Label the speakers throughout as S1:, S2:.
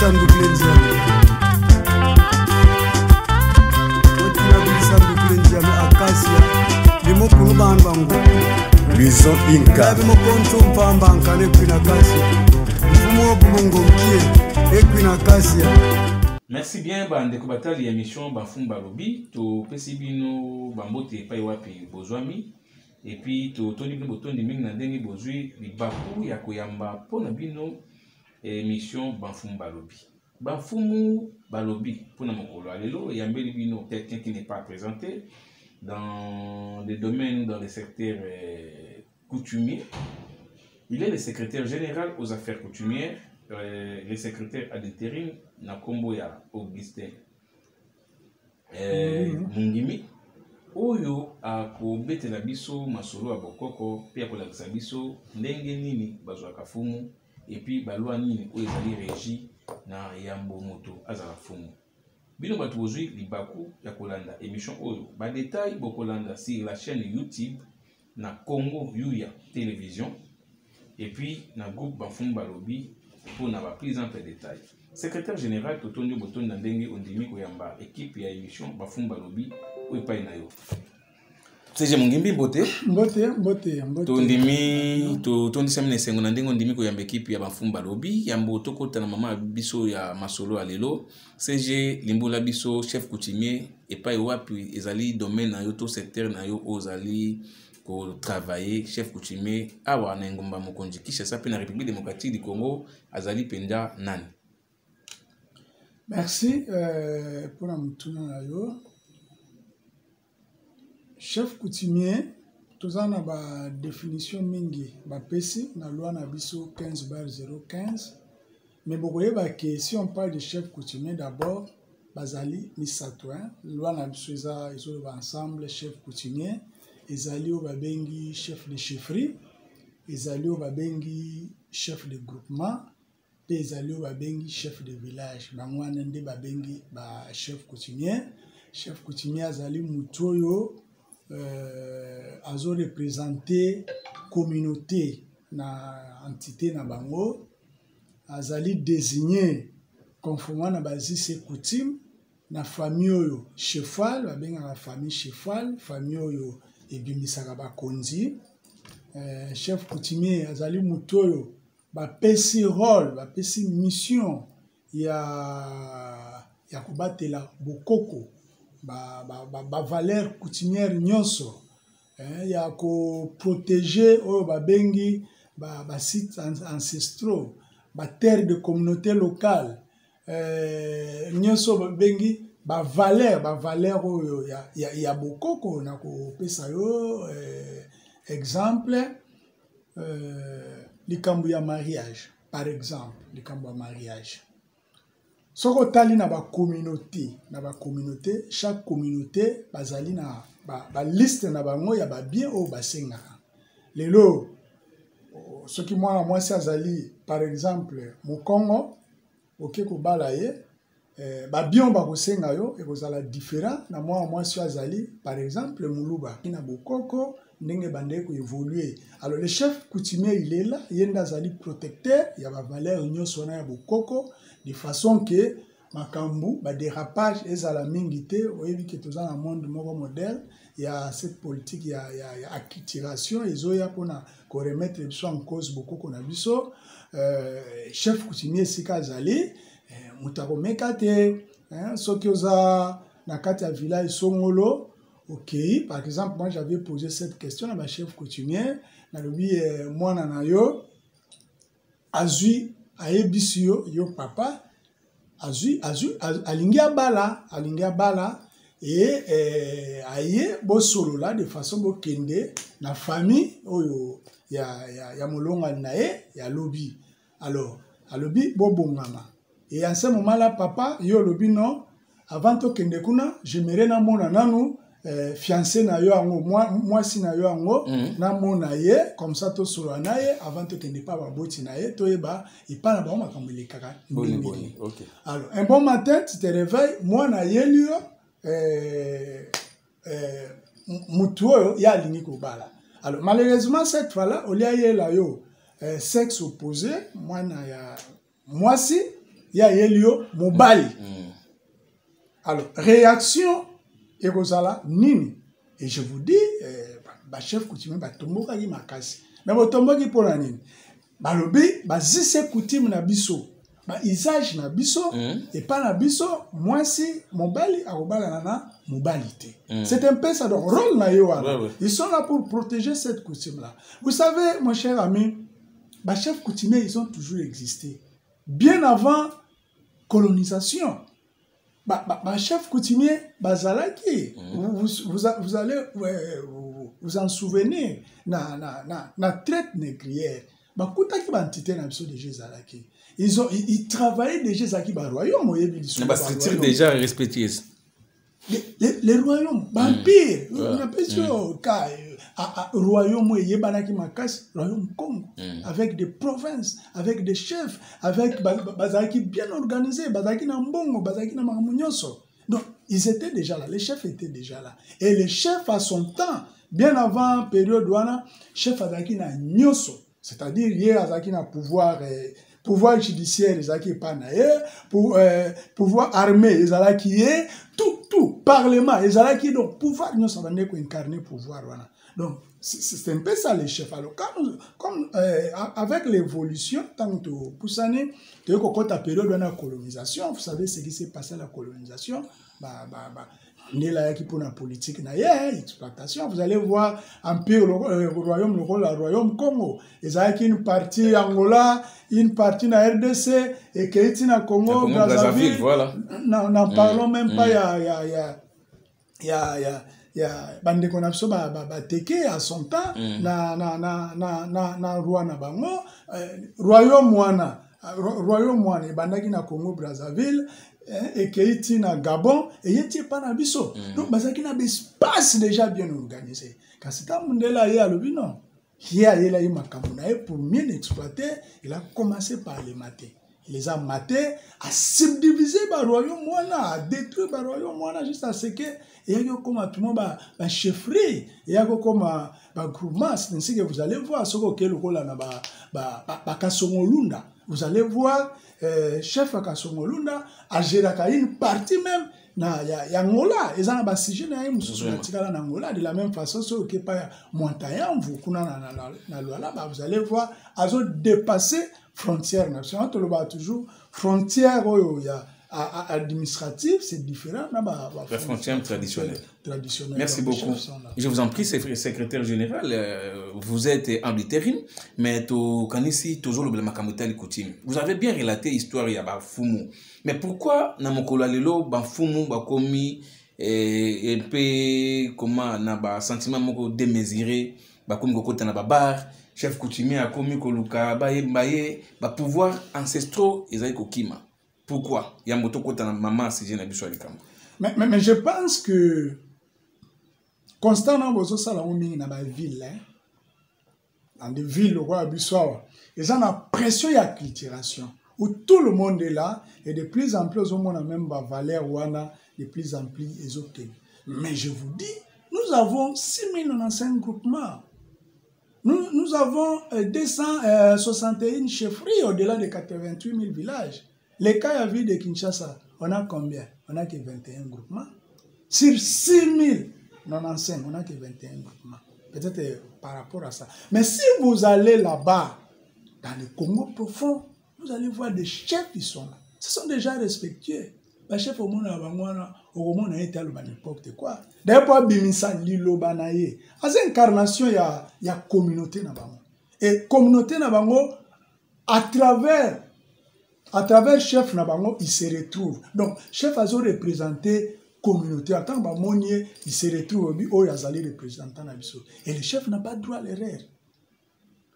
S1: Bison Inca.
S2: Merci bien, bande Kobatali émission Bafumba Lobby. To Pesibino Bambote Paiwapi Bozwami. Et puis to Tony Boton de Ming Nandeni Bozui, Libaku Yakoyamba Ponabino émission Bafumba Lobby. Bafumu Balobi Ponamokolo Alelo, Yambeli Bino, quelqu'un qui n'est pas présenté dans des domaines, dans les secteurs coutumiers. Il est le secrétaire général aux affaires coutumières, le secrétaire à l'intérim, Nakomboya Augustin Mungimi. Oyo akobetela biso masolo abokoko pe akolakisa biso ndenge nini bazwa kafumu et puis balwa nini oyo ezali régi na yambo moto azala fumu. Bino bato bozwi libaku ya kolanda émission oyo ba détail bokolanda sur la chaîne YouTube na Congo Yuya Télévision et puis na groupe Bafumba Lobby pour na ba plus ample détail. Secrétaire général Totondio Boton na ndenge ondimi koyamba équipe ya émission Bafumba Lobby oipai na yo. Seje Mungimbi mbote tondimi tondisa mine sengo na ndenge ondimi koyamba équipe ya Bafumba Lobby yambo tokota na mama biso ya masolo alelo. Seje Limbola biso chef coutumier epai wapi ezali domaine na yo to secteur na yo ozali ko travailler chef coutumier awa na ngomba mokonzi Kinshasa pe na République démocratique du Congo azali penda nani.
S3: Merci pour la mutuna na yo. Chef coutumier, tout ça na ba définition mingi ba pesi na loi na biso 15/015. Mais bokoye ba que si on parle de chef coutumier d'abord bazali misatoin, loi na biso eza iso ba ensemble chef coutumier, ezali o ba bengi chef de chefferie, ezali o ba bengi chef de groupement, pe ezali o ba bengi chef de village. Bango nde ba bengi ba chef coutumier. Chef coutumier azali mutoyo azo représenter communauté na entité na bango, azali désigné conformément na basi ses coutumes na famille oyo chefal babenga la famille chefal, famille oyo ebimisaka bakonzi. Chef coutumier azali mutoyo bapesi rôle bapesi mission ya kobatela bokoko ba valeur coutumière nyonso ya ko protéger oyo babengi ba sites ancestraux ba terre de communauté locale nyonso babengi ba valeur oyo ya bokoko na ko pesa yo exemple likambo ya mariage par exemple likambo ya mariage. Soko tali na ba communauté, chaque communauté bazali na ba liste na bango ya ba bien o basenga. Lelo ce qui moi si azali par exemple mo Congo oké ko bala ye ba bien ba kosenga yo e kozala différent na moi si azali par exemple muluba ina bokoko ndenge bande ko évoluer. Alors le chef coutumier il est là, yenda azali protecteur ya ba valeur nyonso na ya bokoko de façon que makambu ba dérapage ezala mingi te oyebi ke toza na monde moko modèle il y a cette politique il y a acculturation ezoya pona ko remettre biso en cause bokoko na biso. Chef coutumier sika azali mutako mekate soki oza na kati ya village songolo. Ok, par exemple, moi j'avais posé cette question à ma chef coutumier, na lobi mwana na yo azui ayebisi yo papa azui alingia bala et aye bo solo là de façon bo kende na famille oyo ya molonga na ye ya lobi. Alors alobi bo bongama et en ce moment là papa yo lobi non avant to kende kuna j'aimerais na mona nanu fiancé na yo ango moi si na yo ango na mona ye comme ça to solo na ye avant to kende pas ba boti na ye to yeba et pas na ba makameli kaka boni. OK. Alors un bon matin tu te réveilles moi na ye lio mutu oyo ya lingi ko bala. Alors malheureusement cette fois là au lieu là yo sexe opposé moi na ya moi si ya Elio mobali. Alors, réaction, Erosala, nini. Et je vous dis, chef coutumier, tomboka ki makasi. Mais tomboka ki pour la nini. Balobi, zise coutume na biso. Usage na biso, et pas na biso, moi si, mobali, arobala nana, mobilité. C'est un peu ça, donc, rôle na yo. Ils sont là pour protéger cette coutume-là. Vous savez, mon cher ami, chef coutumier, ils ont toujours existé. Bien avant colonisation. Chef coutumier, bazalaki, vous allez vous en souvenir, na traite négrière. Ils travaillaient déjà à qui royaume.
S2: La structure déjà respectée.
S3: Les royaumes, vampires, on appelle ça royaume royaume Congo, avec des provinces, avec des chefs, avec bazaki bien organisés, bazaki na mbongo, bazaki na mamunyoso. Donc ils étaient déjà là, les chefs étaient déjà là. Et les chefs à son temps, bien avant période wana, chef azaki na nyoso, c'est-à-dire hier azaki na pouvoir judiciaire, ils pas pouvoir armé, ils allaient tout, parlement, ils allaient donc pouvoir, nous sommes incarner pouvoir. Voilà. Donc, c'est un peu ça les chefs. Alors, comme avec l'évolution, tant que pour ça, quand la période de la colonisation, vous savez ce qui s'est passé à la colonisation, pour la politique, exploitation. Vous allez voir un peu le royaume Congo. Ils ont une partie Angola, une partie na RDC et qui est na Congo, Brazzaville. Voilà. N'en parlons même pas. Il y a bande qu'on a teke à son temps na Rwanda bango royaume wana bandaki na Congo Brazzaville et qui na Gabon et yeti pas na biso. Donc bazaki na espace déjà bien organisé. Quand c'est un mondela ya lobino, il a eu makamuna pour mieux l'exploiter, il a commencé par les mater. Il les a matés, à subdiviser le royaume, à détruire le royaume, juste à ce que il y a comme tout le monde va chefferie, il y a comme un groupement, c'est que vous allez voir ce que le rôle na Kasongolunda. Vous allez voir chef Kasongolunda à gérer une partie même na Angola, ils ont un sujet na Angola de la même façon ce que pas montagnard vous vous allez voir ils ont dépassé frontière nationale, toujours frontière administrative, c'est différent.
S2: La frontière traditionnelle. Merci beaucoup. Je vous en prie, secrétaire général, vous êtes en intérim, mais toujours le coutume. Vous avez bien relaté l'histoire de Bafumu. Mais pourquoi Namokolo Lelo Bafumu Bakomi et puis comment na sentiment moko démesuré Bakomi Kokota na babar chef coutumier a commis koluka baye pouvoir ancestraux ezali kokima. Pourquoi ya moto kota na maman si na biso alikama.
S3: Mais je pense que constamment bozo sala mingi na ba ville dans des villes au roi biso ils ont la pression et acculturation où tout le monde est là et de plus en plus au monde a même ba valeur wana de plus en plus ésotérique. Mais je vous dis, nous avons 6095 groupements. Nous avons 261 chefferies au-delà de 88 000 villages. Les cas à vie de Kinshasa, on a combien? On a que 21 groupements. Sur 6095, on a que 21 groupements. Peut-être par rapport à ça. Mais si vous allez là-bas, dans le Congo profond, vous allez voir des chefs qui sont là. Ce sont déjà respectueux. Les chefs au monde a été à n'importe quoi. D'ailleurs, Bimisa Lilo Banaye. C'est incarnation, il y a communauté na-bango. Et communauté na-bango, à travers chef na-bango, il se retrouve. Donc, chef a représenté communauté. En tant que Monier, il se retrouve au Yazali représentant na-biso. Et le chef n'a pas droit à l'erreur.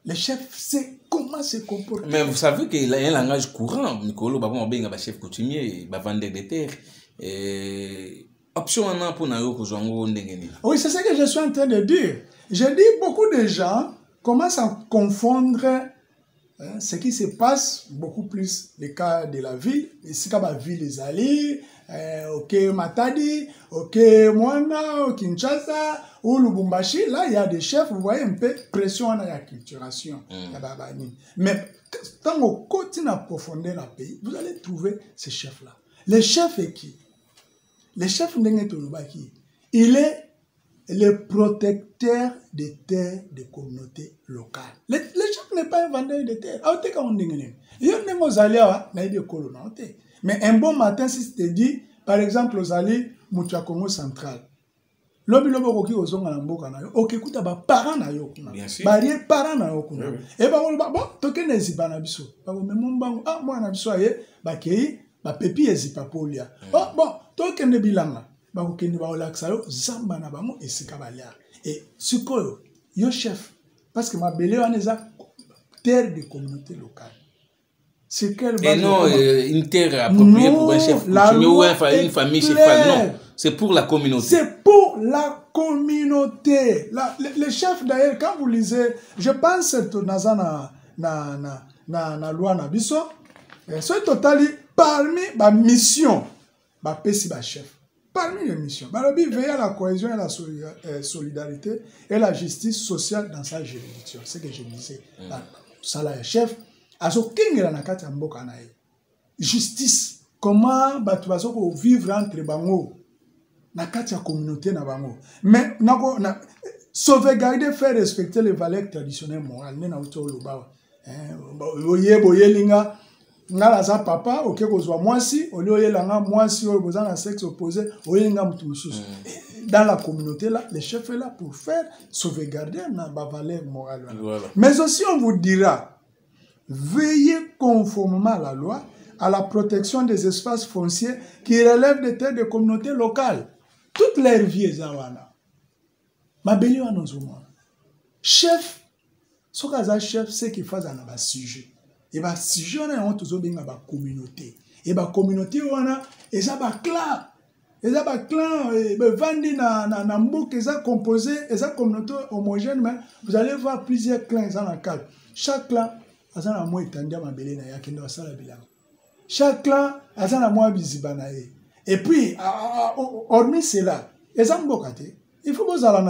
S3: Le chef sait comment se comporter.
S2: Mais vous savez qu'il y a un langage courant. Nicolo, un chef coutumier, un vendeur de terre. Option pour
S3: oui, c'est ce que je suis en train de dire. Je dis beaucoup de gens commencent à confondre ce qui se passe beaucoup plus les cas de la ville. Et c'est comme la ville des alliés, ok Matadi, ok Mwana, Kinshasa, ou Lubumbashi, là il y a des chefs, vous voyez un peu pression à la culturation. Mais tant qu'on continue à profondeur dans le pays, vous allez trouver ces chefs-là. Le chef est qui? Le chef Ndenge Tolobaki, il est le protecteur des terres des communautés locales. Le chef n'est pas un vendeur de terres. Mais un bon matin, si tu te dis, par exemple, aux alliés, Moutia Congo central, lobi lobi koki ozonga na mboka na yo okekuta ba parents na yo kuna ba rie parents na yo kuna e ba bon toke na ziba na biso ba memo mbango ah mwana biso aye ba kei ba pepi ezipa polia oh bon toke ne bilanga ba kokende ba olaksa yo zamba na bango esika balia et sikoyo yo chef parce que ma bele wana eza terre de communauté locale. C'est quelle base?
S2: Et non, une terre appropriée pour un chef coutumier ou une famille chefale. Non, c'est pour la communauté. C'est
S3: pour la communauté. Les chefs d'ailleurs, quand vous lisez, je pense que na loi na biso, c'est total parmi ma mission, ma pesi ba chef. Parmi les missions, veiller à la cohésion et la solidarité et la justice sociale dans sa juridiction. C'est ce que je disais. Ça là, chef. Justice. Comment tu vivre entre bango na katia communauté na bango. Mais sauvegarder, faire respecter les valeurs traditionnelles morales. Ne na uto loba. Boye linga ngala za papa oke kozwa mwasi olioye langa mwasi oyo boza na sexe opposé oyenga mutu mususu. Dans la communauté là, le chef est là pour faire sauvegarder na ba valeurs morales. Voilà. Mais aussi on vous dira veillez conformément à la loi à la protection des espaces fonciers qui relèvent des terres des communautés locales. Toute leur vie est zawana. Mabeli wa nozuma. Chef, ce que chef, c'est qu'il fasse un sujet. Et bah sujet on a un toujours bien la communauté. Et bah communauté on a et ça ba clan. Et ça ba clan et vandi na mbok et ça composé et ça communauté homogène mais vous allez voir plusieurs clans dans la carte. Chaque clan azana mo etandia mabele na yake ndo asala bilanga. Chaque clan azana mo bizibana ye. Et puis hormis cela, il faut que vous allez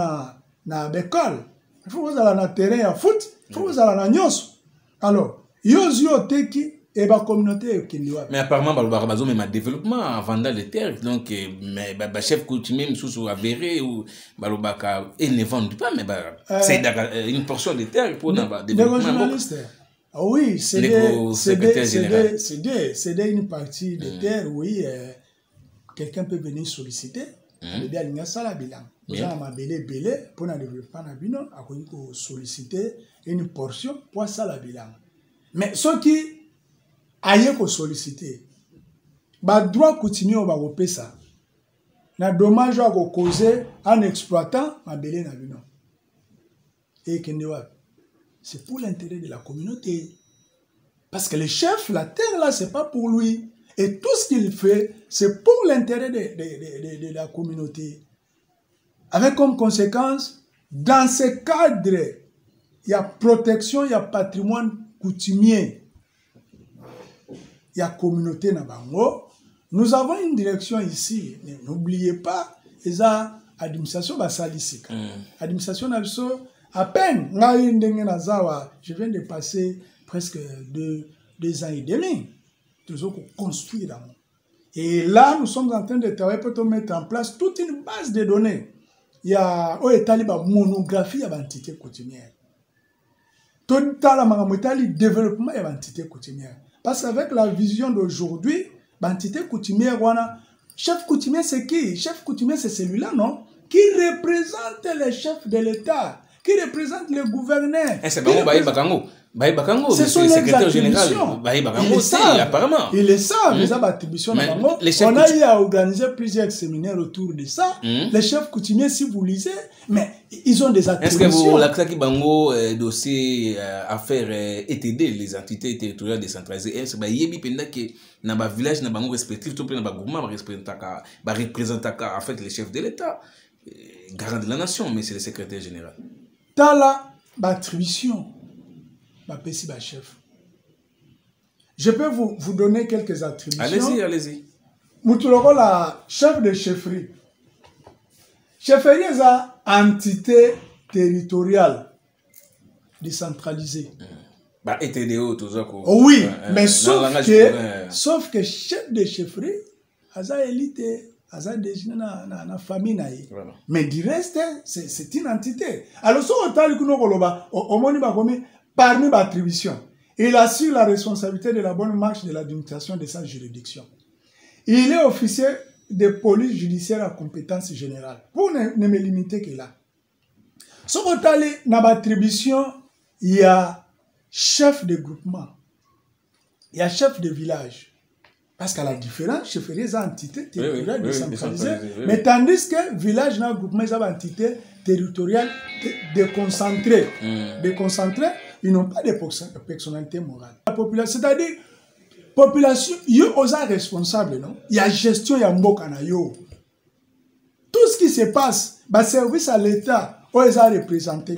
S3: na l'école, il faut que vous allez na terrain à foot, il faut que vous allez na nyos. Alors, yozio teki et ba communauté kindiwa.
S2: Mais apparemment balbazo même un développement avant les terres donc mais ba chef coutumier sous avéré ou balobaka et ne vendent pas mais c'est une portion de terre pour na développement.
S3: Oui, c'est une partie de terre, oui. Quelqu'un peut venir solliciter. Il y a une salle à bilan. Vous avez un belé pour le développement à bilan, à solliciter une portion pour ça à bilan. Mais ceux qui aillent solliciter, le droit continue au barope ça. Na dommage à causer en exploitant ma belé na bilan. Et c'est pour l'intérêt de la communauté. Parce que le chef, la terre là, c'est pas pour lui. Et tout ce qu'il fait, c'est pour l'intérêt de la communauté. Avec comme conséquence, dans ce cadre, il y a protection, il y a patrimoine coutumier. Il y a communauté Nabango. Nous avons une direction ici. N'oubliez pas, il y a administration basalisika. Administration nabiso. À peine, je viens de passer presque 2 ans et demi. Toujours pour construire. Et là, nous sommes en train de travailler pour mettre en place toute une base de données. Il y a une monographie à l'entité coutumière. Tout le développement de l'entité coutumière. Parce qu'avec la vision d'aujourd'hui, l'entité coutumière, chef coutumier, c'est qui? Chef coutumier, c'est celui-là, non? Qui représente les chefs de l'État. Qui représente le gouverneur.
S2: C'est Bakango, c'est le secrétaire général. Apparemment.
S3: Il est ça, les attributions. On a eu à organiser plusieurs séminaires autour de ça. Les chefs coutumiers, si vous lisez, mais ils ont des attributions.
S2: Est-ce que vous, l'Aksaki Bango, dossier affaire ETD, les entités territoriales décentralisées, est-ce que Yebi Pendake, dans le village, dans le Bango respectif, tout le gouvernement représente en fait les chefs de l'État, garant de la nation, mais c'est le secrétaire général.
S3: Tala, attribution. Chef. Je peux vous donner quelques attributions.
S2: Allez-y.
S3: Moutuloko la chef de chefferie. Chefferie est une entité territoriale décentralisée.
S2: Bah, ETDO, tout ça.
S3: Oui, mais sauf que chef de chefferie, aza élite, aza désigné na famille na ye. Mais du reste, c'est une entité. Alors, si on parle parmi les attributions, il assure la responsabilité de la bonne marche de l'administration de sa juridiction. Il est officier de police judiciaire à compétence générale. Pour ne me limiter que là. Si on parle dans l'attribution, il y a chef de groupement, il y a chef de village. Parce qu'à la différence, chefferie est une entité territoriale décentralisée. Mais tandis que village dans le groupement est une entité territoriale déconcentrée. Déconcentrée, ils n'ont pas de personnalité morale. La population, c'est-à-dire, population, ils sont responsables, non? Il y a gestion, il y a mbokana yo. Tout ce qui se passe, le service à l'État, ils sont représentés,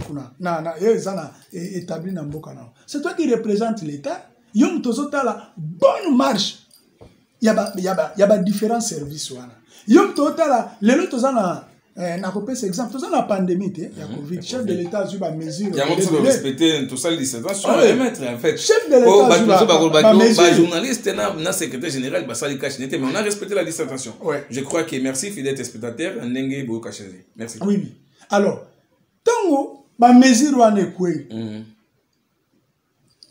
S3: établis dans mbokana. C'est toi qui représente l'État, ils ont la bonne marche. Il y a différents services. Il y a les autres, na kopesa exemple toza na pandémie te ya covid chef de l'état a eu ba mesure
S2: il y a beaucoup de respecter tout ça les distanciation mettre en fait
S3: chef de l'état
S2: ba journaliste na secrétaire général ba sali cache mais on a respecté la distanciation. Je crois que merci fidèle spectateur ndenge bo cache. Merci.
S3: Oui. Alors tango ba mesure wana ekwe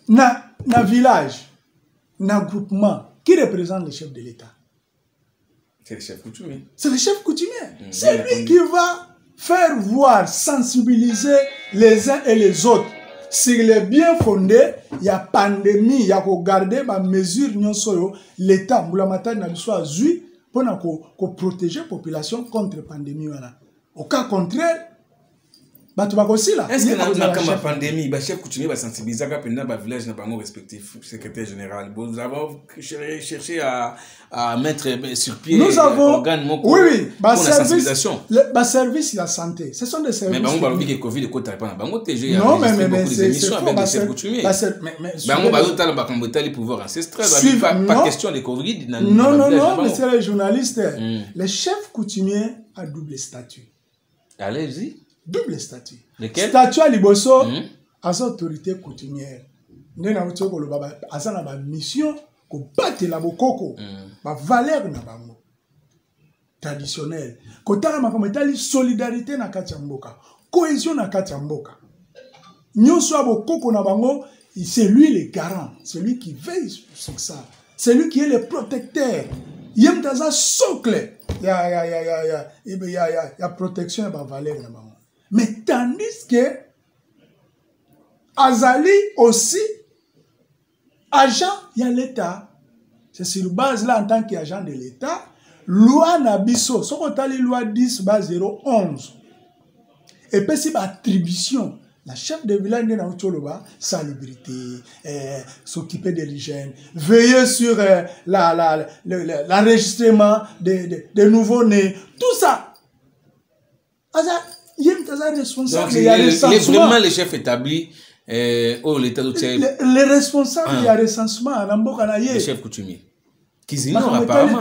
S3: na village na groupement qui représente le chef de l'état.
S2: C'est le chef coutumier.
S3: C'est le chef coutumier. C'est lui qui va faire voir, sensibiliser les uns et les autres. S'il est bien fondé, il y a pandémie, il y a qu'à garder ma mesure, l'État, Moulamata n'a pas eu pour protéger la population contre la pandémie. Au cas contraire,
S2: est-ce que dans la pandémie, le chef coutumier va sensibiliser le village respectif, secrétaire général. Nous avons cherché à mettre sur pied l'organe
S3: pour
S2: la sensibilisation.
S3: Le service de la santé, ce sont des services.
S2: Mais on va dire que Covid est contre la pandémie.
S3: Non, mais
S2: des émissions avec les chefs coutumiers. On va le pouvoir ancestral. Pas question de Covid.
S3: Non, monsieur le journaliste. Le chef coutumier a double statut.
S2: Allez-y.
S3: Double statut.
S2: Lequel?
S3: Statut à Liboso, à sa autorité coutumière. Nous avons une mission pour battre la bokoko, la valeur na bango traditionnelle. Kotala makamotali solidarité na katiamboka, cohésion na katiamboka. Nyonso abokoko na bango, c'est lui le garant, c'est lui qui veille sur ça, c'est lui qui est le protecteur. Yem daza socle, il y a protection et valeur na bango. Mais tandis que Azali aussi, agent, il y a l'État. C'est sur base là en tant qu'agent de l'État. Loi Nabiso, ce qu'on a loi 10, base 011. Et puis c'est l'attribution. La chef de village de Nautoloba, salubrité, s'occuper de l'hygiène, veiller sur l'enregistrement des nouveaux-nés, tout ça. Il est responsable.
S2: Donc, il est vraiment le chef établi au l'État de Tchèque.
S3: Les responsables, il y a recensement.
S2: Le chef coutumier. Qu'ils ignorent apparemment.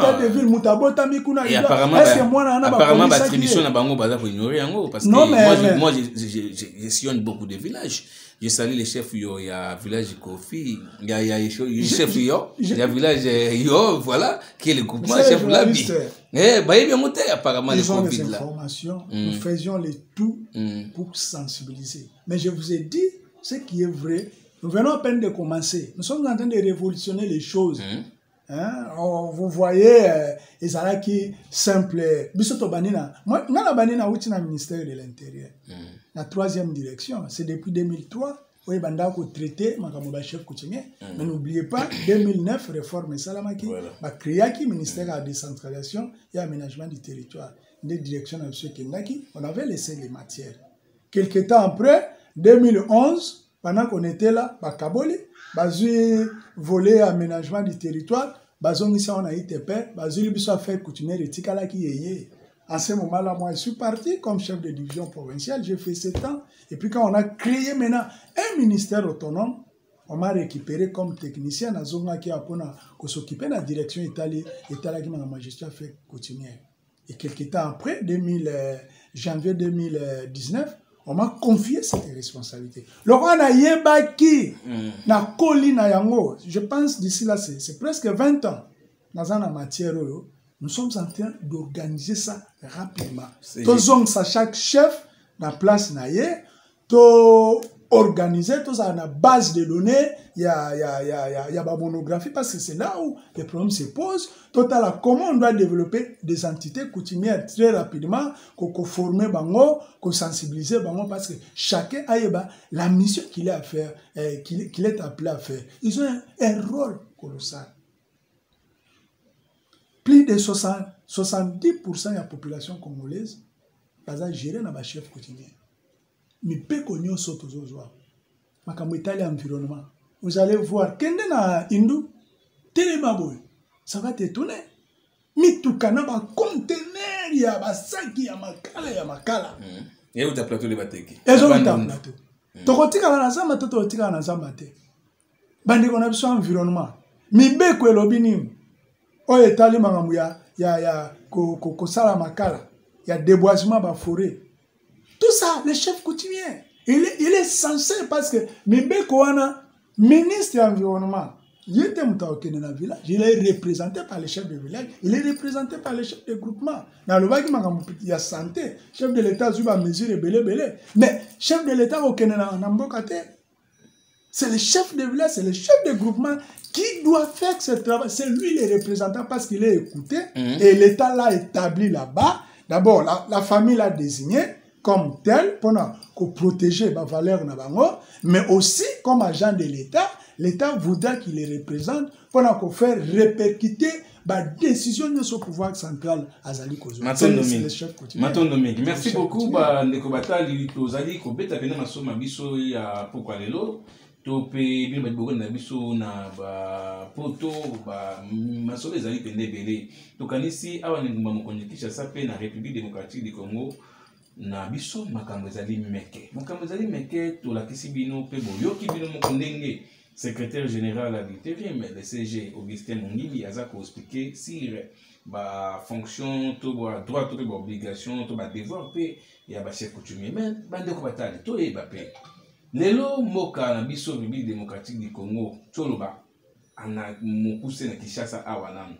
S2: Et apparemment, l'attribution n'a pas pour ignorer. Parce que moi, je sillonne beaucoup de villages. Je salue les chefs, il y a un village Kofi, il y a le chef il y a un village Yo, voilà, qui est le groupement chef Labi. Apparemment,
S3: ils ont les informations, nous faisions le tout pour sensibiliser. Mais je vous ai dit ce qui est vrai. Nous venons à peine de commencer. Nous sommes en train de révolutionner les choses. Vous voyez, Ezalaki simple. Bisoto Banina. Moi, dans la Banina, où est le ministère de l'Intérieur? La troisième direction, c'est depuis 2003. Oui, Banda a traité, ma chef coutumier. Mais n'oubliez pas, 2009, réforme Salamaki, créé le ministère de la décentralisation et aménagement du territoire. Des directions de M. Kendaki, on avait laissé les matières. Quelques temps après, 2011, pendant qu'on était là, Kaboli, Bazui volé aménagement du territoire, Bazongi on a ITP, Bazui a fait coutumier de Tikala qui est. En ce moment-là, moi, je suis parti comme chef de division provinciale, j'ai fait 7 ans. Et puis quand on a créé maintenant un ministère autonome, on m'a récupéré comme technicien dans Zonga qui a s'occuper de la direction Italie qui m'a magistrat fait coutumière. Et quelques temps après, janvier 2019, on m'a confié cette responsabilité. Laurent a yebaki na koli na yango. Je pense d'ici là, c'est presque 20 ans. Dans la matière, nous sommes en train d'organiser ça rapidement. Tous ça chaque chef na place na ye, to organiser tout ça na base de données, il y a la monographie parce que c'est là où les problèmes se posent. Total, comment on doit développer des entités coutumières très rapidement, qu'on former bango, qu'on sensibiliser bango parce que chacun a la mission qu'il a à faire, qu'il est appelé à faire. Ils ont un rôle colossal. Plus de 70% de la population congolaise est gérée dans le chef coutumier. Mais peu connu au saut aux oiseaux. Environnement. Vous allez voir, kende na Hindu, télémaboy, ça va t'étonner. Mais tout kana ba conteneur ya ba saki ya makala.
S2: Et où t'as plateau les bateki?
S3: Et où t'as plateau. Tokotika na zamba to tokotika na zamba te. Bande kona biso environnement. Mi be ko elobinim. O etali mangamu ya ko sala makala. Ya déboisement ba forêt. Tout ça, le chef coutumier, il est censé parce que Mibeko wana ministre de l'environnement, il était dans le village, il est représenté par le chef de village, il est représenté par le chef de groupement. Dans le bagi il y a santé, chef de l'État a mesure belé. Mais chef de l'État au Kenya c'est le chef de village, c'est le chef de groupement qui doit faire ce travail. C'est lui le représentant parce qu'il est écouté et l'État l'a établi là-bas. D'abord, la famille l'a désigné comme tel pour protéger la valeur na bango, mais aussi comme agent de l'État, l'État voudra qu'il les représente pour faire répercuter la décision de ce pouvoir central à Zali Kozo. C'est le chef coutumier.
S2: Merci beaucoup. Ndeko Batali tozali ko beta pena masoma biso ya pourquoi lelo to pe bin ba bogo na biso na ba poto ba masolo ezali pende belé to kanisi awa ngumba mokonzi Kinshasa pe na République démocratique du Congo na biso makambo ezali meke to la kisi bino pe boyoki bino mokondenge secrétaire général à l'intérim le CG Augustin Mongili azako expliquer sur ba fonction to ba droit to ba obligation to ba devoir pe ya ba chef coutumier mais bande ko batali to e ba pe lelo moka na biso République démocratique du Congo toloba ana mokuse na Kinshasa awa nanu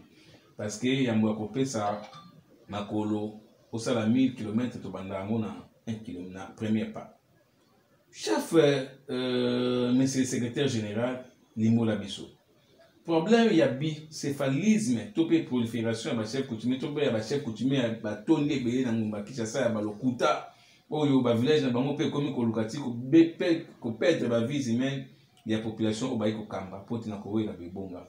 S2: parce que ya mwa kopesa makolo au salaire 1000 km to bandango na 1 km na premier pas. Chef monsieur le secrétaire général Limo Labiso. Problème il y a bicéphalisme, topé prolifération ba chef coutumier, topé ba chef coutumier ba tonne belé na ngumba Kinshasa ba lokuta oyo ba village na bango pe komi ko lukati ko bepé ko perdre ba vie humaine ya population obayi ko kamba poti na ko wela bebonga.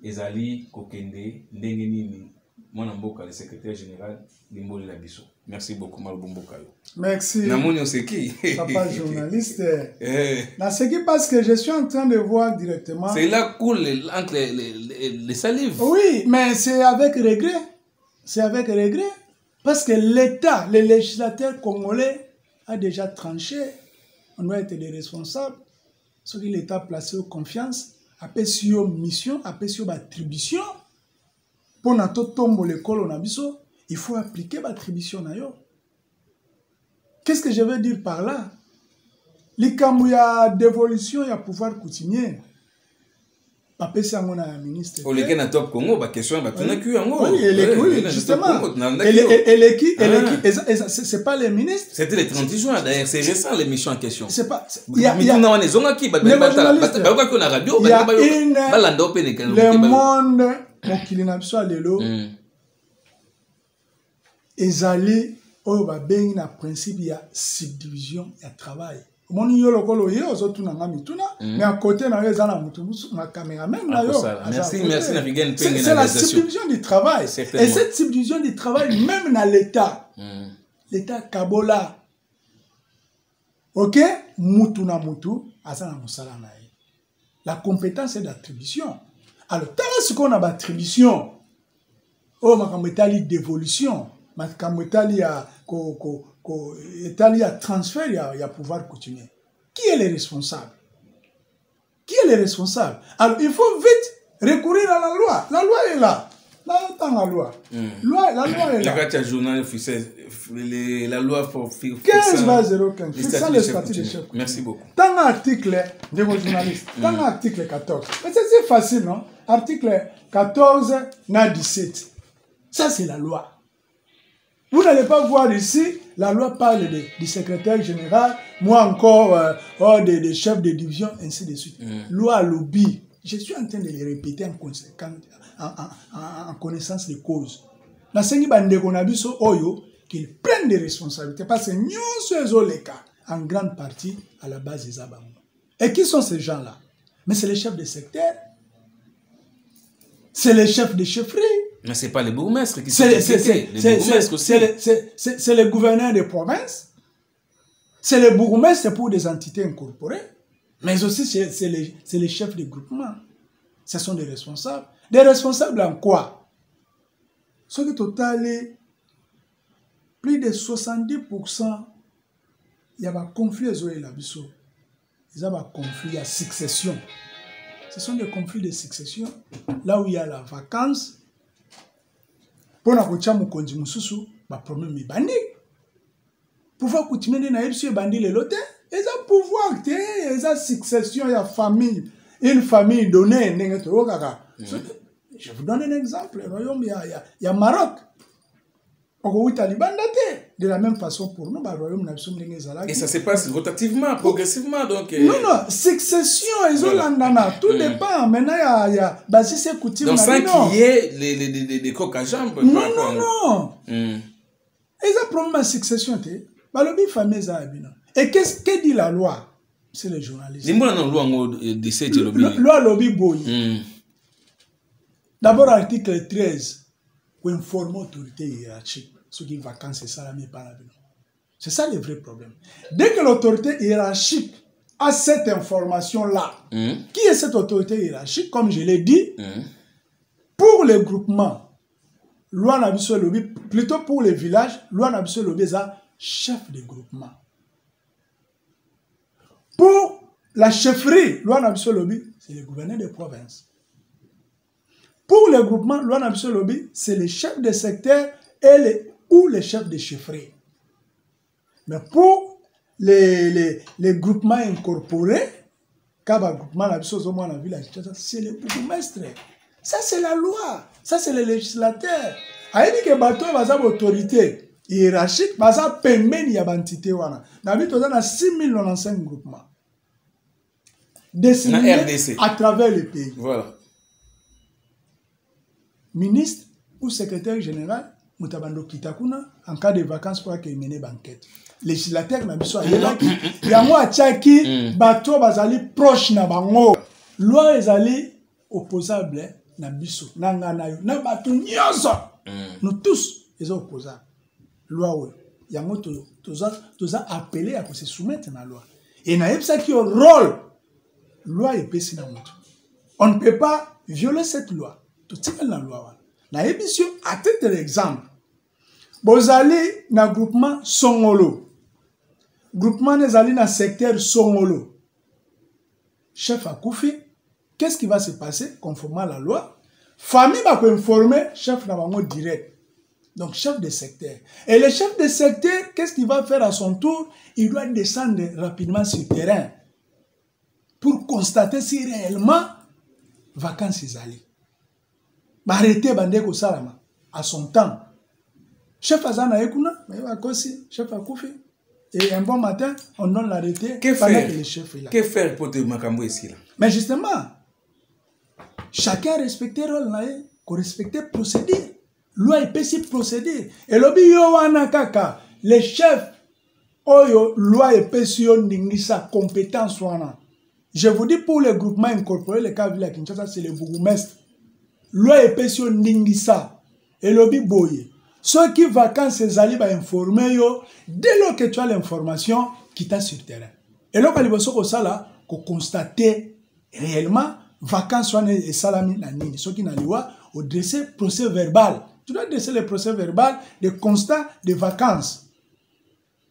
S2: Ezali ko kende ndenge nini Mon Mboka, le secrétaire général de Mboli Labiso. Merci beaucoup, Malbomboka.
S3: Merci.
S2: Namoni Oseki.
S3: Papa journaliste. C'est qui parce que je suis en train de voir directement.
S2: C'est là cool entre les salives.
S3: Oui, mais c'est avec regret. C'est avec regret. Parce que l'État, le législateur congolais a déjà tranché. On doit être les responsables. Ce que l'État a placé aux confiance, après sur mission, après sur attribution. Pour notre tombe l'école on a biso, il faut appliquer l'attribution na yo. Qu'est-ce que je veux dire par là? Les camouya dévolution ya pouvoir coutumier. Papa c'est mon ministre.
S2: Au lequel na top Congo ba question ba tuna ku yango.
S3: Oui, justement. C'est pas les ministres.
S2: C'était le 30 juin d'ailleurs, c'est récent l'émission en question.
S3: C'est pas
S2: il y a une zonga qui ba ba ko na radio ba landa open kan.
S3: Le monde mokili na biso lelo ezali oyo babengi na principe ya subdivision ya travail. Moni yo lokolo ye ozotuna ngami tuna mais à côté na yo ezana mutu na caméraman na yo.
S2: Merci na Figen
S3: Pengue. C'est la subdivision du travail. Et cette subdivision du travail même dans l'État. L'État Kabola. OK, mutu na mutu azana musala na ye. La compétence est d'attribution. Alors, tant qu'on a l'attribution, oh, ma camétali d'évolution, ma camétali à transfert, il y a pouvoir continuer. Qui est le responsable? Qui est le responsable? Alors, il faut vite recourir à la loi. La loi est là. Là, attends la loi. La loi est là.
S2: Le journal officiel, la loi pour
S3: 15-015. C'est ça le statut de chef.
S2: Merci beaucoup.
S3: Dans l'article de vos journalistes, dans l'article 14, mais c'est facile, non? Article 14, na 17. Ça, c'est la loi. Vous n'allez pas voir ici, la loi parle du secrétaire général, moi encore, des chefs de division, ainsi de suite. Loi lobby. Je suis en train de les répéter en connaissance de cause. La Sengi Bandegonabiso Oyo, qu'ils prennent des responsabilités, parce que nous sommes les cas, en grande partie, à la base des Abamou. Et qui sont ces gens-là? Mais c'est les chefs de secteur, c'est les chefs de chefferie.
S2: Mais ce n'est pas les bourgmestres qui
S3: sont
S2: impliqués.
S3: C'est les gouverneurs des provinces, c'est les bourgmestres pour des entités incorporées, mais aussi c'est les chefs de groupement. Ce sont des responsables. Des responsables en quoi? Ce qui total, plus de 70%, il y a un conflit à l'Abisso. Il y a un conflit à succession. Ce sont des conflits de succession. Là où il y a la vacance, pour la kocha mukonzi mususu, ba problème est bandi. Pouvoir continuer na yebsi bandi le lote, ils ont pouvoir te, ils ont succession, il y a famille, une famille donnée, je vous donne un exemple, le royaume, il y a Maroc. De la même façon pour nous, le royaume n'a pas.
S2: Et ça se passe rotativement, progressivement. Donc,
S3: non, succession, ils ont l'andana. Tout dépend. Maintenant, il y a basé ces coutumes.
S2: Donc, sans qu'il y ait les coques à jambes.
S3: Non. Ils ont problème à succession. Et qu'est-ce que dit la loi? C'est les journalistes.
S2: Loi
S3: lobby boy. D'abord, article 13. Pour informer l'autorité hiérarchique, ce qui est vacances, c'est ça la pas la vie. C'est ça le vrai problème. Dès que l'autorité hiérarchique a cette information-là, qui est cette autorité hiérarchique, comme je l'ai dit, pour les groupements, loi n'abuse lobby, plutôt pour les villages, loi n'abuse lobby, c'est chef de groupement. Pour la chefferie, loi n'abuse lobby, c'est le gouverneur des provinces. Pour le groupement, loi n'abuse lobby, c'est les chefs de secteur ou les chefs de chefferie. Mais pour les groupements incorporés, quand le groupement n'abuse lobby, c'est le bourgmestre. Ça, c'est la loi. Ça, c'est le législateur. Il dit que bateau va avoir autorité hiérarchique, va avoir permis de l'entité. D'habitude, on a 6095 groupements. Dessinés à travers le pays.
S2: Voilà.
S3: Ministre ou secrétaire général, Moutabando Kitakuna, en cas de vacances pour qu'il mène banquette. Législateur, il y a moi à Tchaki, bateau bazali proche na bango. Loi ezali opposable na biso, na nganayo, na bateau nyoso. Nous tous, les opposables. Loi, il y a moi tous appelé à se soumettre à la loi. Et na yebsa qui au rôle, loi est pessi na moto. On ne peut pas violer cette loi. Tout est dans la loi. La émission, à titre d'exemple, vous allez dans le groupement Songolo. Groupement des allés dans le secteur Songolo. Chef à Koufi, qu'est-ce qui va se passer conformément à la loi? Famille va informer chef dans direct. Donc chef de secteur. Et le chef de secteur, qu'est-ce qu'il va faire à son tour? Il doit descendre rapidement sur le terrain pour constater si réellement vacances ils allaient. Arrêtez Bandeko Salama à son temps. Chef Azana Ekuna, chef Akoufi. Et un bon matin, on donne l'arrêté.
S2: Que faire pour te Makambo ici là?
S3: Mais justement, chacun respecte le rôle, qu'on respecte le procédure. Loi est si procédure. Et l'obi yo wana kaka, les chefs, oyo loi est si yo ningisa compétence wana. Je vous dis pour les groupements incorporés, les cas de la Kinshasa, c'est les bourgmestres. Loi est pesio ningisa et lobby boye. Ceux qui vacances zali ba informer yo dès lors que tu as l'information qui t'a sur terrain. Et là quand il faut ça là qu'on constater réellement vacances et salami na nini. Ceux qui n'a liwa au dresser procès verbal. Tu dois dresser le procès verbal de constat de vacances.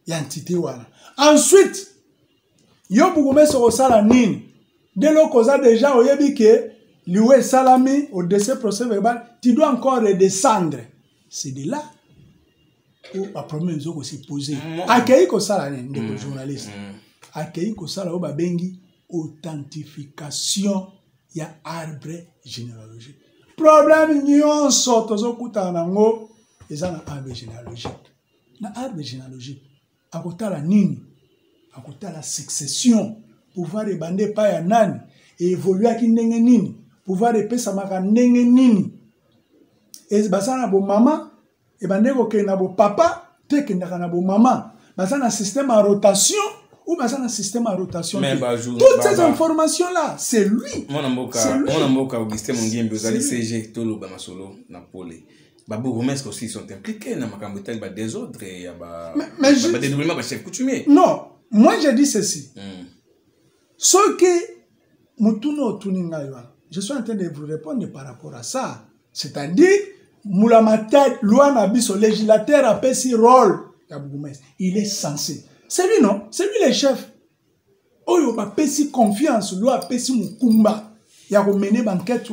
S3: Il y a entité wana. Ensuite yo bougomé sur sala nini. Dès lors qu'on a déjà oyebi que lui salami au décès procès verbal, tu dois encore redescendre. C'est de là où la première chose qu'on s'est posée. Accueilli comme ça là, des journalistes. Accueilli comme ça là, où bengi authentification ya arbre généalogique. Problème nyon sorte zo kuta nango eza na arbre généalogique. Na arbre généalogique akotala nini? Akotala succession, pouvoir ebande pa ya nani et évoluer ki ndenge nini, pouvoir epesa maka ndenge nini. Et basana bo mama ebande ko ke na bo papa te ke na bo mama. Basana système à rotation ou basana système à rotation. Toutes ces informations là, c'est lui.
S2: Mon amboka Augustin Mongiembe ozali CG tolo ba masolo na pole. Babou Romesque aussi sont impliqués dans ma désordre et ba dédoublement ba chef coutumier.
S3: Non, moi je dis ceci. Ce que Mutuno Tuningaïwa, je suis en train de vous répondre par rapport à ça. C'est-à-dire, Moulamatel, loi Nabiso, législateur a fait ce rôle. Il est censé. C'est lui, non? C'est lui le chef. Oh, il a fait confiance, loi a fait Mukumba. Il a mené l'enquête,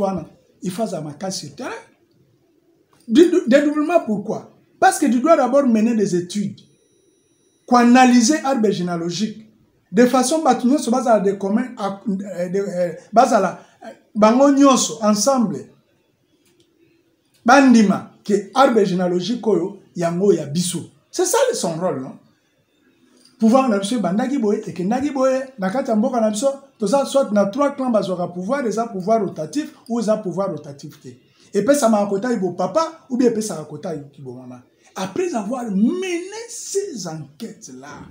S3: il fait sa macasse sur terrain. Dédoublement, pourquoi? Parce que tu dois d'abord mener des études, analyser l'arbre généalogique, de façon à se baser à des communs, base à la bangonyoso ensemble, bandima, qui est arbre généalogique, yango ya biso. C'est ça son rôle, non? Pouvoir na biso bandaki boye et que ndaki boye na kati mboka na biso, to ça soit na trois clans bazora pouvoir, des pouvoir rotatif ou des pouvoir rotatif. Et puis ça m'a raconté il papa ou bien puis ça raconté il maman. Après avoir mené ces enquêtes là,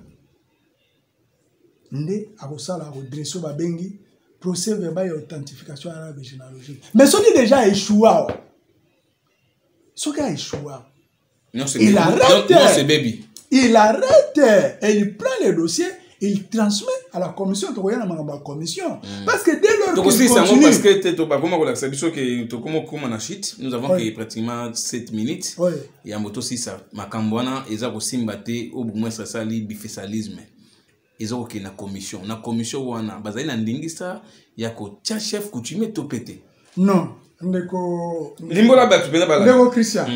S3: ndé akosala redresser ba bengi procès verbal et authentification arabe généalogique. Mais ce qui déjà échoué. Ce qui a échoué.
S2: Non, c'est
S3: il arrête.
S2: Non, c'est baby.
S3: Il arrête et il prend les dossiers. Il transmet à la commission, commission. Parce que dès lors qu'il continue...
S2: Parce que nous avons pratiquement 7 minutes.
S3: Oui.
S2: Et à moto si ça, Makambwana, ils ont aussi battu au moins ça bifésalisme. Ils ont na commission. Na commission wana, bazali na ndingisa ya ko tia chef coutumier to pété.
S3: Non, ndeko
S2: Limbola ba tupena bala.
S3: Ndeko Christian.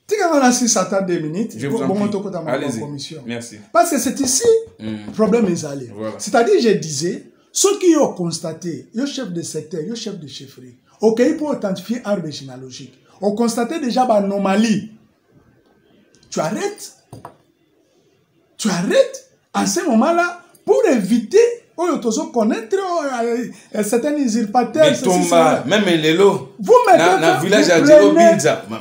S3: Tika on a 6 à 2 minutes.
S2: Je vous en prie.
S3: Allez-y. Commission.
S2: Merci.
S3: Parce que c'est ici le problème est allé. Voilà. C'est-à-dire, je disais, ceux qui ont constaté, le chef de secteur, le chef de chefferie, ok, pour authentifier l'arbre généalogique, ont constaté déjà l'anomalie. Tu arrêtes. À ce moment-là, pour éviter, connaître certains usurpateurs.
S2: Même les lots.
S3: Vous mettez
S2: dans le village à Diro Binza.
S3: Vous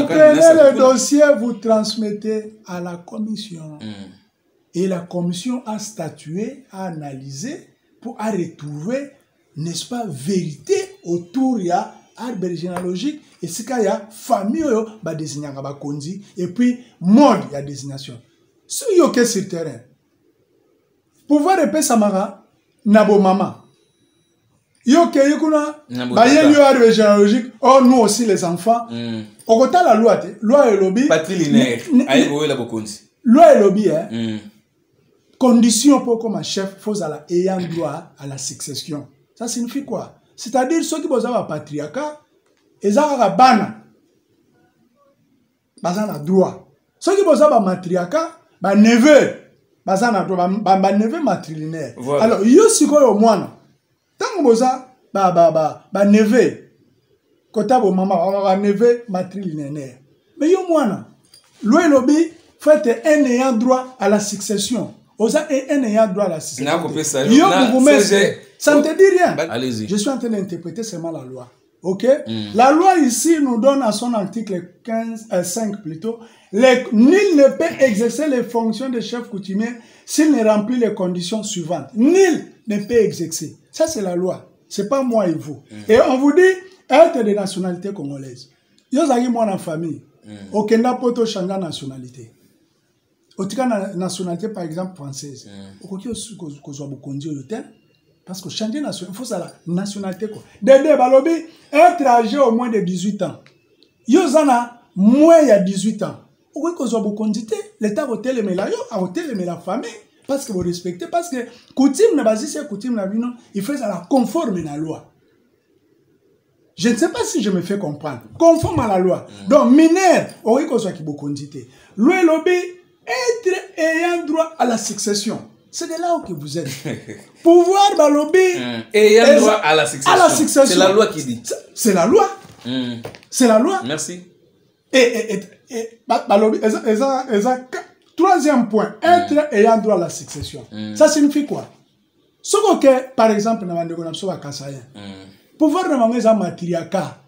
S3: prenez le dossier, vous transmettez à la commission. Et la commission a statué, a analysé pour retrouver, n'est-ce pas, vérité autour de l'arbre généalogique. Et ce qu'il y a, famille, et puis mode, il y a désignation. Si il y a sur le terrain, pouvoir épée Samara, nabo maman. Yoke yukuna, bayen lui arbre généalogique, oh nous aussi les enfants. Au côté la loi et lobby.
S2: Patrilinéaire.
S3: Loi et lobby, condition pour que ma chef fasse ayant droit à la succession. Ça signifie quoi? C'est-à-dire ceux qui ont un patriarcat, ils ont un bana. Ils ont un droit. Ceux qui ont un matriarcat, bah neveu, bah neveu matrilinéaire. Voilà. Alors, yo si quoi au moins, tant que vous avez neveu, quand vous maman, bah neveu matrilinéaire. Mais yo moins, loi lobby fait un ayant droit à la succession. Vous avez un ayant droit à la succession. Yo vous mettez, ça ne te dit rien.
S2: Allez-y.
S3: Je suis en train d'interpréter seulement la loi. Ok? La loi ici nous donne à son article 5 plutôt, nul ne peut exercer les fonctions de chef coutumier s'il ne remplit les conditions suivantes. Nul ne peut exercer. Ça c'est la loi. C'est pas moi et vous. Et on vous dit, être de nationalité congolaise. Yo zagi moi en famille. Okenda poto changa nationalité. Otika nationalité par exemple française. Okoki kozwa bokonzi yotel. Parce que changer nationalité, il faut ça la nationalité quoi. Dede balobi être âgé au moins de 18 ans. Yozana moins il y a 18 ans. Okoki kozwa bokonzi te, l'état hotel mais la yo a hotel mais la famille parce que vous respectez, parce que coutume na basi c'est coutume na bino, il faut ça conforme à la loi. Je ne sais pas si je me fais comprendre. Conforme à la loi. Donc, mineur, on y soit qui bokondité. Loi lobby, être ayant droit à la succession. C'est de là où vous êtes. Pouvoir, bah, lobby.
S2: Ayant droit à la succession. C'est la loi qui dit.
S3: C'est la loi. C'est la loi.
S2: Merci.
S3: Bah, lobby, troisième point, être ayant droit à la succession. Ça signifie quoi? Ce que, par exemple, dans le Kasaïen, pouvoir na mango eza matriarcat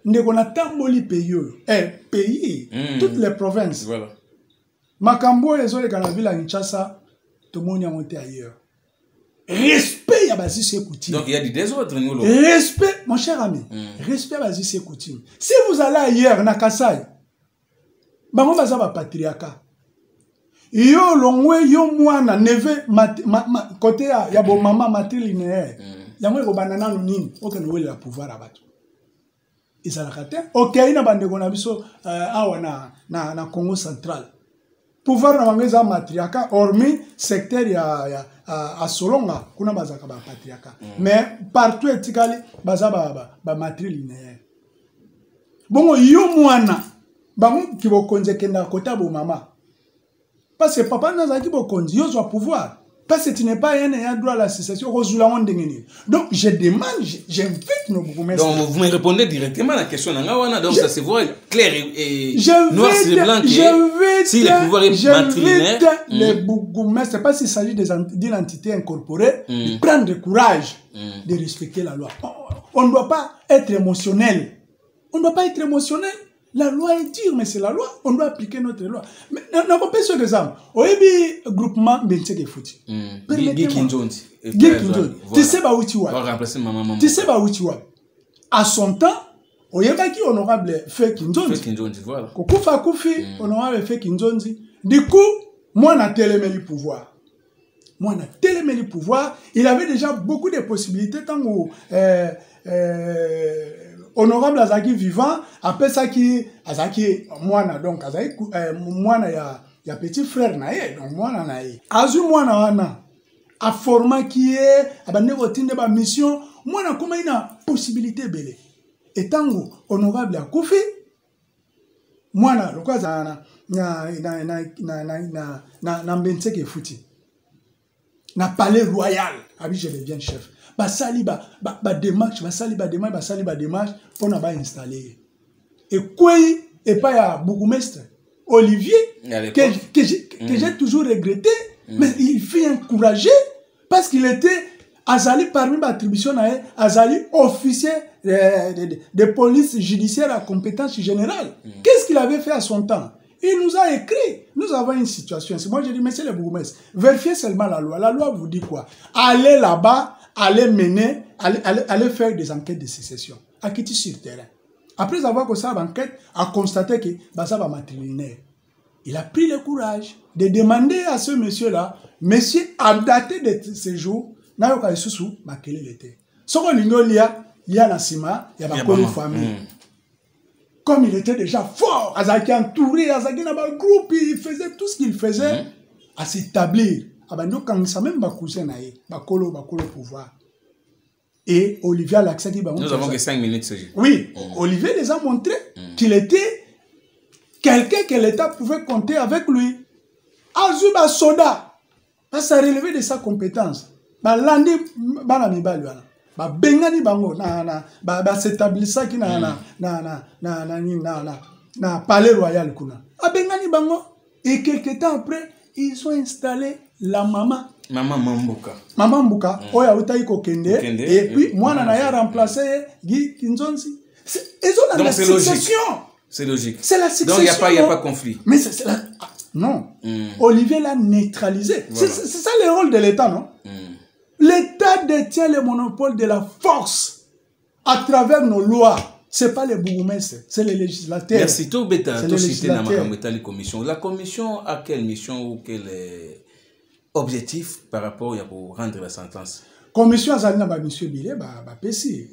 S3: ndeko na tamboli pays pays toutes les provinces
S2: voilà
S3: makambo ezoleka na ville ya Kinshasa tomoni yango te ailleurs respect ya bazisi et coutume
S2: donc il y a du désordre
S3: respect mon cher ami respect ya bazisi et coutume si vous allez ailleurs na Kasai bango baza ba patriarcat yo longwe yo mwana neve côté ya bo mama matrilinéaire yango ekobanda nanu nini okende welela pouvoir ya bato ezalaka te okei na bandeko na biso awa na Congo central pouvoir na bango eza matriarcat hormis secteur ya Solonga kuna bazaka ba patriarcat mais partout etikali baza ba matrilinéaire bongo yo mwana bango kibokonzi ekenda kota bo mama parce que papa nazaki bokonzi yo zwa pouvoir. Parce que tu n'es pas un droit à la succession. Donc, je demande, j'invite nos bourgmestres.
S2: Donc, vous me répondez directement à la question. Donc, ça se voit clair et noir sur blanc. Si le pouvoir est matrilinéaire.
S3: Les bourgmestres, pas s'il s'agit d'une entité incorporée, de prendre le courage de respecter la loi. On ne doit pas être émotionnel. On ne doit pas être émotionnel. La loi est dure, mais c'est la loi. On doit appliquer notre loi. Mais n'a pas sur des armes. Oyebi groupement Benteke Fouti.
S2: Guy Kinjonzi.
S3: Tu sais pas où tu vas. Tu sais pas où tu vas. À son temps, Oyebaki honorable Fé Kinjonzi.
S2: Voilà.
S3: Kokufa Koufi, honorable Fé Kinjonzi. Du coup, moi, on a télémé le pouvoir. Moi, on a télémé le pouvoir. Il avait déjà beaucoup de possibilités tant honorable Azaki vivant, après ça qui Azaki moana donc Azaki moana ya petit frère nae donc moana nae. Azu moana wana a format qui est abane otinde ba mission moana comme ina possibilité belé. Et tango honorable akufi moana lokwa na Benteke Fouti. Na palais royal, abi je deviens chef. Basali ba démarche, basali ba démarche pour na ba installer. Et quoi et pas ya bourgmestre Olivier que j'ai toujours regretté, mais il fait encourager parce qu'il était azali parmi ma attribution na azali officier de police judiciaire à compétence générale. Qu'est-ce qu'il avait fait à son temps? Il nous a écrit, nous avons une situation. Moi, je dis, monsieur le bourgmestre, vérifiez seulement la loi. La loi vous dit quoi? Allez là-bas, allez mener, allez faire des enquêtes de sécession. À quitter sur terrain. Après avoir fait ça, enquête, a constaté que ça va matrilinéaire. Il a pris le courage de demander à ce monsieur-là, monsieur, a daté de ce jour, n'a pas eu sous ma quelle était. Ce qu'on il y a la cima, il y a une famille. Comme il était déjà fort, Azaki entouré, Azaki dans un groupe, il faisait tout ce qu'il faisait à s'établir. Quand ça même cousin bakolo pouvoir. Et Olivier a accepté.
S2: Nous avons que 5 minutes ce jour.
S3: Oui, Olivier les a montré qu'il était quelqu'un que l'État pouvait compter avec lui. Azuba Soda, ça relevé de sa compétence. Landi banami baluana. Bengani bango s'établissa qui na palais royal kuna. Bengani bango et quelques temps après ils ont installé la Maman Mbuka oya utayi kokende et puis moi na ya remplacé Guy Kinjonzi. Donc
S2: c'est logique. C'est logique.
S3: C'est la succession.
S2: Donc il y a pas de conflit.
S3: Mais c'est la non. Olivier l'a neutralisé. Voilà. C'est ça le rôle de l'État, non? L'État détient le monopole de la force à travers nos lois. Ce n'est pas les bourgmestres, c'est les législateurs.
S2: Merci. Tout bêta, tout cité dans la commission. La commission a quelle mission ou quel objectif par rapport à pour rendre la sentence?
S3: Commission Azalina, monsieur Bilé,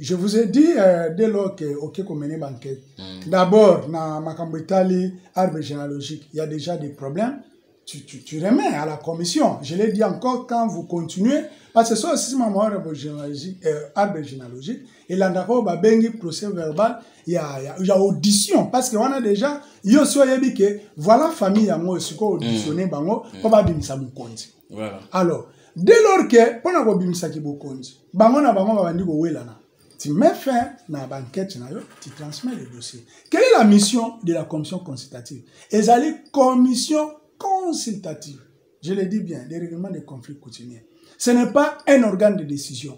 S3: je vous ai dit dès lors que OK qu'on menait banquette. D'abord, dans Makambetali, arbre généalogique, il y a déjà des problèmes. tu remets à la commission. Je l'ai dit encore, quand vous continuez, parce que ça aussi, maman, arbre généalogique, et là, d'accord, bah, bengi, procès verbal, il y a audition, parce qu'on a déjà, yo so yebi que, voilà, famille, à moi, aussi, quoi, auditionné, bango, on va bimisa mukonzi. Voilà. Alors, dès lors que, on a quoi bimisa ki mukonzi, bango na bango, ba bandi go welana. Tu mets fin à la banquette, tu transmets le dossier. Quelle est la mission de la commission consultative? Et ça, la commission consultative, je le dis bien, des règlements de conflits coutumiers. Ce n'est pas un organe de décision.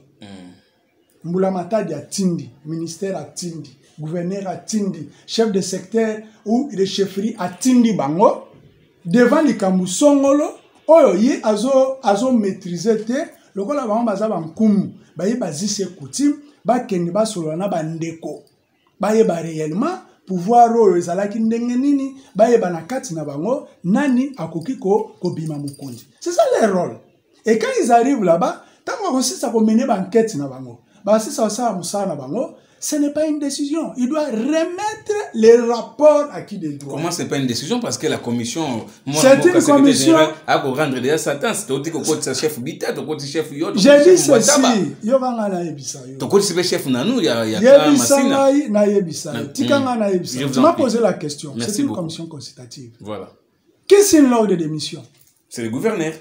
S3: Mboulamata di a Tindi, ministère a Tindi, gouverneur a Tindi, chef de secteur ou de chefferie a Tindi bango, devant les Kambusongolo, oyo yi azo maîtriser te, le kola bango baza bankumu, bayi bazise coutume, ba kendi ba solana ba ndeko, baye ba réellement pouvoir oyo ezalaki ndenge nini, baye ba na kati na bango, nani akoki ko bima mukonzi. C'est ça leur rôle. Et quand ils arrivent là-bas, tant qu'on sait ça qu'on mène banquette na bango, bah si ça ça musa na bango, ce n'est pas une décision. Il doit remettre les rapports à qui des droits.
S2: Comment c'est pas une décision? Parce que la commission,
S3: c'est une commission
S2: à rendre déjà Satan, c'est au côté chef Bita, au côté chef Yod.
S3: J'ai dit ceci, Yovanga na yebisa.
S2: Au côté chef Nanou, il y a
S3: Yebisa na yebisa. Tikanga na yebisa. Tu m'as posé la question. C'est une commission consultative.
S2: Voilà.
S3: Qu'est-ce que c'est l'ordre de démission?
S2: C'est le gouverneur.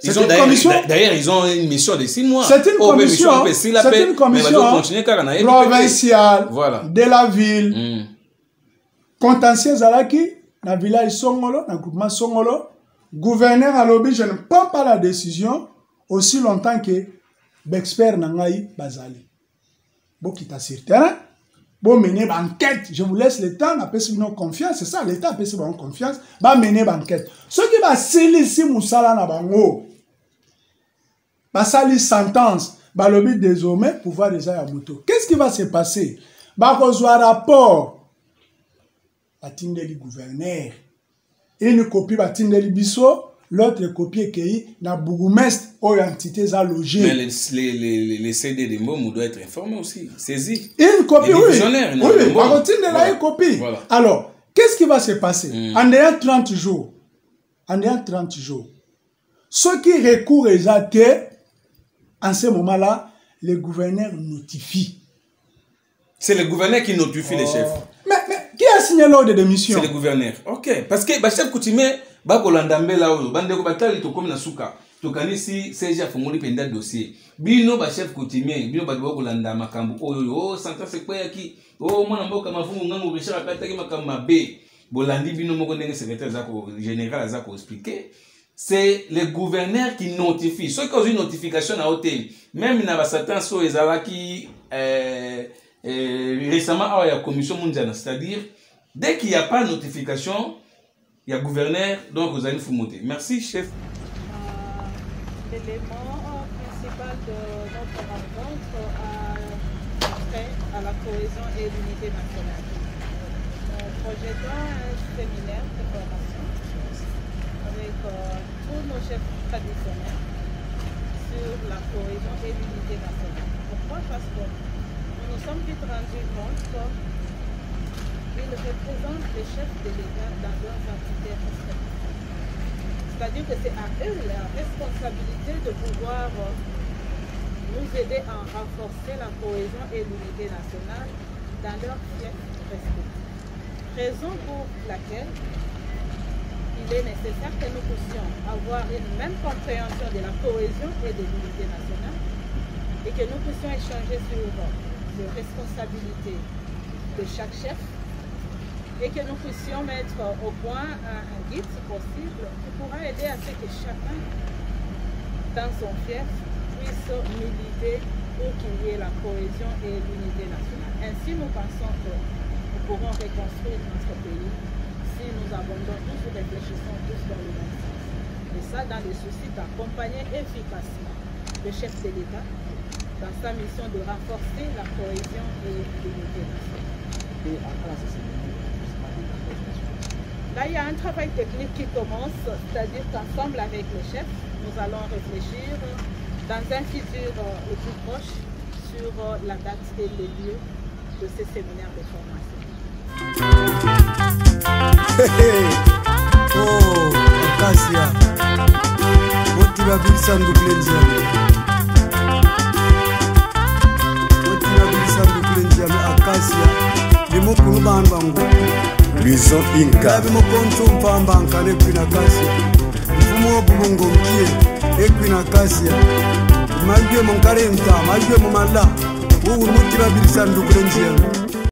S3: D'ailleurs,
S2: ils ont une mission de 6 mois.
S3: C'est une commission provinciale de la ville. Contentieux Zalaki, dans le village Songolo, dans le groupement Songolo, gouverneur à l'objet, je ne prends pas la décision aussi longtemps que l'expert Nangaï Bazali. Bon, qui t'a sur terrain, bon, mener l'enquête. Je vous laisse le temps, après si vous avez confiance, c'est ça, l'État après si vous avez confiance, va mener l'enquête. Ce qui va sceller si Moussala na bango, va salir sentence, va le but désormais pouvoir déjà à moto. Qu'est-ce qui va se passer? Va recevoir rapport à Tindeli gouverneur. Une copie va Tindeli biso, l'autre copie est na bourgmestre ou entité à loger.
S2: Mais les CD de Mbom doivent être informés aussi, saisis.
S3: Une copie, oui. Oui,
S2: voilà.
S3: Une copie. Voilà. Alors, qu'est-ce qui va se passer? En ayant 30 jours, ceux qui recourent en ce moment-là, le gouverneur notifie.
S2: C'est le gouverneur qui notifie les chefs.
S3: Mais qui a signé l'ordre de démission?
S2: C'est le gouverneur. Ok. Parce que le chef coutumier, Bakolandambe là, Bandeko Batali, to comme Nasuka, to Kanisi, Seja Fomoli Penda dossier. Bino, chef coutumier, Bino Bakolanda Makambu, oh, Santa Sequoia qui, oh, mon ambo Kamafu, Nango Richard Kataki Makamabe, Bolandi Bino Mokonde, secrétaire général Zako expliqué. C'est le gouverneur qui notifie. Ceux qui ont une notification à hauteur, même il y a certains sur les qui récemment il y a la commission mondiale, c'est-à-dire dès qu'il n'y a pas de notification, il y a gouverneur, donc vous allez vous monter. Merci, chef.
S1: L'élément principal de notre rencontre a trait à la cohésion et l'unité nationale. Nous projetons un séminaire de formation avec tous nos chefs traditionnels sur la cohésion et l'unité nationale. Pourquoi? Parce que nous nous sommes vite rendus compte qu'ils représentent les chefs de l'État dans leurs entités respectives. C'est-à-dire que c'est à eux la responsabilité de pouvoir nous aider à renforcer la cohésion et l'unité nationale dans leurs fiefs respectifs. Raison pour laquelle il est nécessaire que nous puissions avoir une même compréhension de la cohésion et de l'unité nationale et que nous puissions échanger sur les responsabilités de chaque chef et que nous puissions mettre au point un guide si possible qui pourra aider à ce que chacun dans son fief puisse militer pour qu'il y ait la cohésion et l'unité nationale. Ainsi, nous pensons que nous pourrons reconstruire notre pays si nous abondons tous, nous réfléchissons tous dans le même sens. Et ça, dans le souci d'accompagner efficacement le chef de l'État dans sa mission de renforcer la cohésion et l'unité nationale. Là, il y a un travail technique qui commence, c'est-à-dire qu'ensemble avec les chefs, nous allons réfléchir dans un futur le plus proche sur la date et les lieux de ces séminaires de formation.
S3: Oh,
S4: akasia motiva bilisandu kulenziame motiva bilisandu kulenziame akasia limukulu banbangu
S5: Luison Inca
S4: labi mokonto mpambanka nekwina akasia mfumo wobulungo mkie ekwina akasia majwe monkarenta majwe momala uwu motiva bilisandu kulenziame